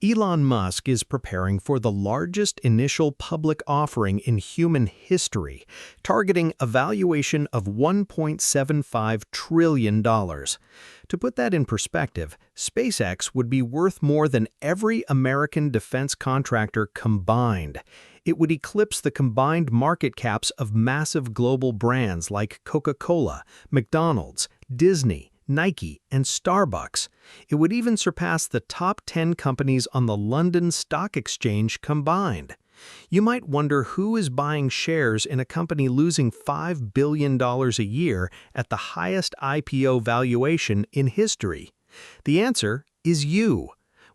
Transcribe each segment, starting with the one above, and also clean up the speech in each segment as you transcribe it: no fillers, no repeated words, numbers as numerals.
Elon Musk is preparing for the largest initial public offering in human history, targeting a valuation of $1.75 trillion. To put that in perspective, SpaceX would be worth more than every American defense contractor combined. It would eclipse the combined market caps of massive global brands like Coca-Cola, McDonald's, Disney, Nike, and Starbucks. It would even surpass the top 10 companies on the London Stock Exchange combined. You might wonder who is buying shares in a company losing $5 billion a year at the highest IPO valuation in history. The answer is you.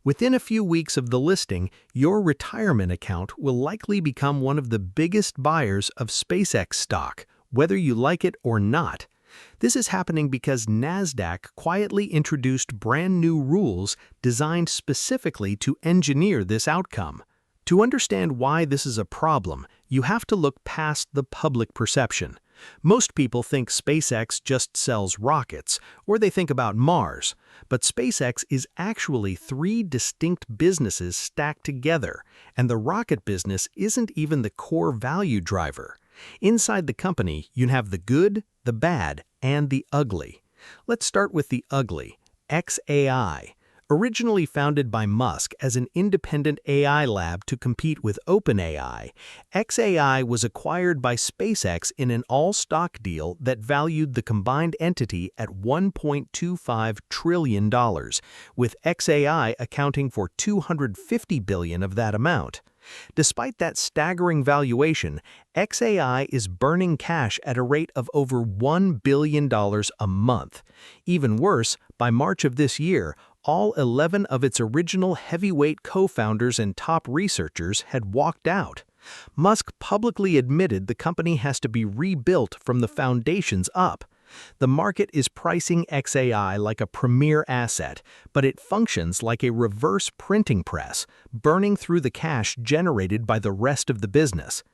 Within a few weeks of the listing, your retirement account will likely become one of the biggest buyers of SpaceX stock, whether you like it or not. This is happening because NASDAQ quietly introduced brand new rules designed specifically to engineer this outcome. To understand why this is a problem, you have to look past the public perception. Most people think SpaceX just sells rockets, or they think about Mars. But SpaceX is actually three distinct businesses stacked together, and the rocket business isn't even the core value driver. Inside the company, you have the good, the bad, and the ugly. Let's start with the ugly, xAI. Originally founded by Musk as an independent AI lab to compete with OpenAI, xAI was acquired by SpaceX in an all-stock deal that valued the combined entity at $1.25 trillion, with xAI accounting for $250 billion of that amount. Despite that staggering valuation, xAI is burning cash at a rate of over $1 billion a month. Even worse, by March of this year, all 11 of its original heavyweight co-founders and top researchers had walked out. Musk publicly admitted the company has to be rebuilt from the foundations up. The market is pricing xAI like a premier asset, but it functions like a reverse printing press, burning through the cash generated by the rest of the business.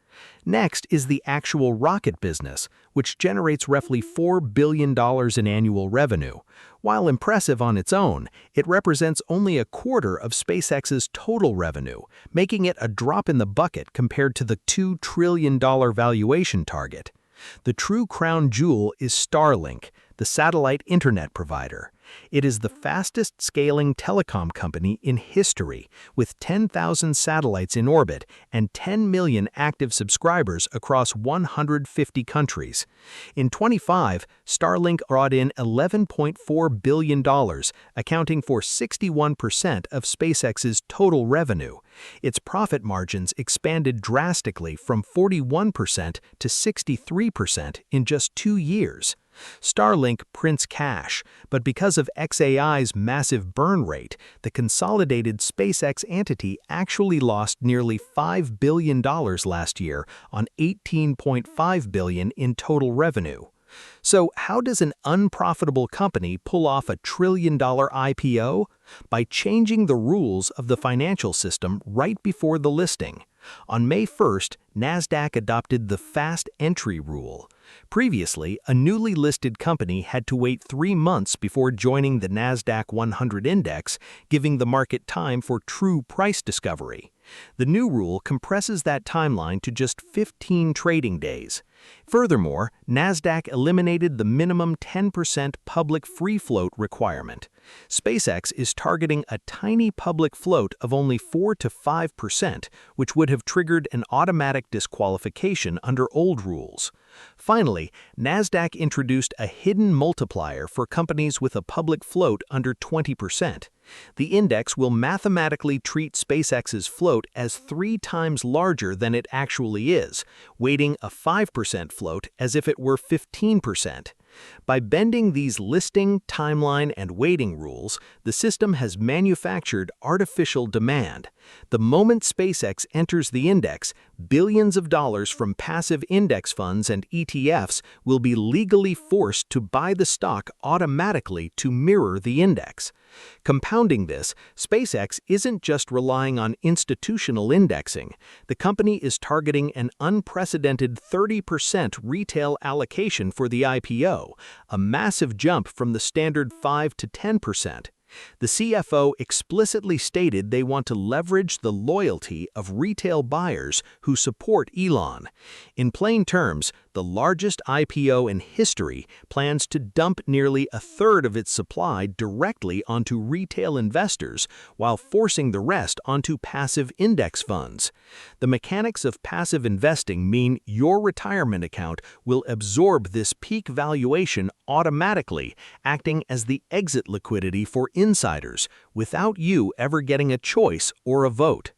Next is the actual rocket business, which generates roughly $4 billion in annual revenue. While impressive on its own, it represents only a quarter of SpaceX's total revenue, making it a drop in the bucket compared to the $2 trillion valuation target. The true crown jewel is Starlink, the satellite internet provider. It is the fastest scaling telecom company in history, with 10,000 satellites in orbit and 10 million active subscribers across 150 countries. In 2025, Starlink brought in $11.4 billion, accounting for 61% of SpaceX's total revenue. Its profit margins expanded drastically from 41% to 63% in just 2 years. Starlink prints cash, but because of xAI's massive burn rate, the consolidated SpaceX entity actually lost nearly $5 billion last year on $18.5 billion in total revenue. So how does an unprofitable company pull off a $1 trillion IPO? By changing the rules of the financial system right before the listing. On May 1st, NASDAQ adopted the fast entry rule. Previously, a newly listed company had to wait 3 months before joining the NASDAQ 100 index, giving the market time for true price discovery. The new rule compresses that timeline to just 15 trading days. Furthermore, NASDAQ eliminated the minimum 10% public free float requirement. SpaceX is targeting a tiny public float of only 4 to 5%, which would have triggered an automatic disqualification under old rules. Finally, NASDAQ introduced a hidden multiplier for companies with a public float under 20%. The index will mathematically treat SpaceX's float as 3 times larger than it actually is, weighting a 5% float as if it were 15%. By bending these listing, timeline, and weighting rules, the system has manufactured artificial demand. The moment SpaceX enters the index, billions of dollars from passive index funds and ETFs will be legally forced to buy the stock automatically to mirror the index. Compounding this, SpaceX isn't just relying on institutional indexing. The company is targeting an unprecedented 30% retail allocation for the IPO, a massive jump from the standard 5 to 10%. The CFO explicitly stated they want to leverage the loyalty of retail buyers who support Elon. In plain terms, the largest IPO in history plans to dump nearly a third of its supply directly onto retail investors while forcing the rest onto passive index funds. The mechanics of passive investing mean your retirement account will absorb this peak valuation automatically, acting as the exit liquidity for insiders, without you ever getting a choice or a vote.